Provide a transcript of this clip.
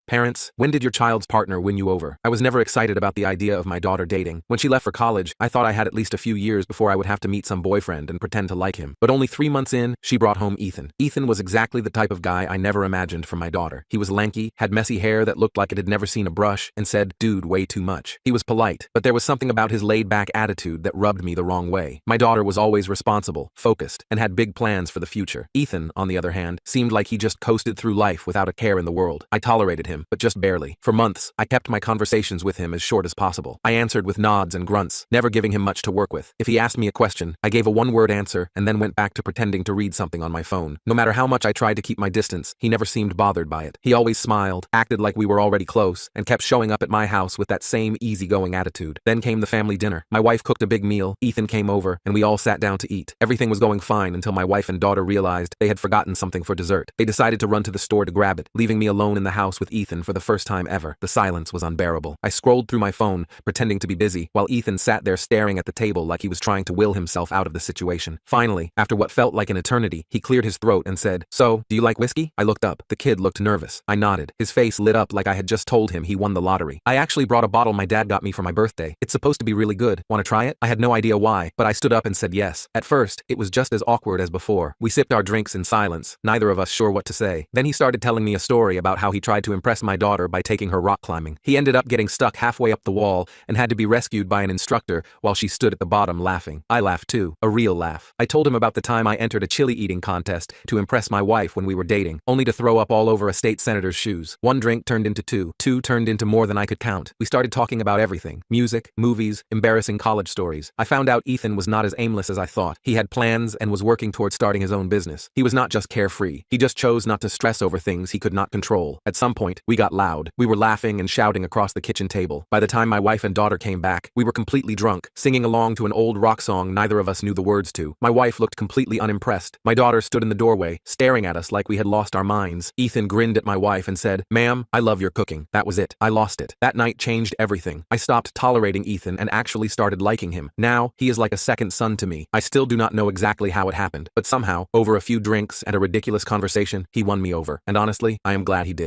Parents, when did your child's partner win you over? I was never excited about the idea of my daughter dating. When she left for college, I thought I had at least a few years before I would have to meet some boyfriend and pretend to like him. But only 3 months in, she brought home Ethan. Ethan was exactly the type of guy I never imagined for my daughter. He was lanky, had messy hair that looked like it had never seen a brush, and said, "Dude, way too much." He was polite, but there was something about his laid-back attitude that rubbed me the wrong way. My daughter was always responsible, focused, and had big plans for the future. Ethan, on the other hand, seemed like he just coasted through life without a care in the world. I tolerated him, but just barely. For months, I kept my conversations with him as short as possible. I answered with nods and grunts, never giving him much to work with. If he asked me a question, I gave a one-word answer and then went back to pretending to read something on my phone. No matter how much I tried to keep my distance, he never seemed bothered by it. He always smiled, acted like we were already close, and kept showing up at my house with that same easygoing attitude. Then came the family dinner. My wife cooked a big meal, Ethan came over, and we all sat down to eat. Everything was going fine until my wife and daughter realized they had forgotten something for dessert. They decided to run to the store to grab it, leaving me alone in the house with Ethan for the first time ever. The silence was unbearable. I scrolled through my phone, pretending to be busy, while Ethan sat there staring at the table like he was trying to will himself out of the situation. Finally, after what felt like an eternity, he cleared his throat and said, "So, do you like whiskey?" I looked up. The kid looked nervous. I nodded. His face lit up like I had just told him he won the lottery. "I actually brought a bottle my dad got me for my birthday. It's supposed to be really good. Want to try it?" I had no idea why, but I stood up and said yes. At first, it was just as awkward as before. We sipped our drinks in silence, neither of us sure what to say. Then he started telling me a story about how he tried to impress my daughter by taking her rock climbing. He ended up getting stuck halfway up the wall and had to be rescued by an instructor while she stood at the bottom laughing. I laughed too, a real laugh. I told him about the time I entered a chili eating contest to impress my wife when we were dating, only to throw up all over a state senator's shoes. One drink turned into two. Two turned into more than I could count. We started talking about everything: music, movies, embarrassing college stories. I found out Ethan was not as aimless as I thought. He had plans and was working towards starting his own business. He was not just carefree. He just chose not to stress over things he could not control. At some point, we got loud. We were laughing and shouting across the kitchen table. By the time my wife and daughter came back, we were completely drunk, singing along to an old rock song neither of us knew the words to. My wife looked completely unimpressed. My daughter stood in the doorway, staring at us like we had lost our minds. Ethan grinned at my wife and said, "Ma'am, I love your cooking." That was it. I lost it. That night changed everything. I stopped tolerating Ethan and actually started liking him. Now, he is like a second son to me. I still do not know exactly how it happened, but somehow, over a few drinks and a ridiculous conversation, he won me over. And honestly, I am glad he did.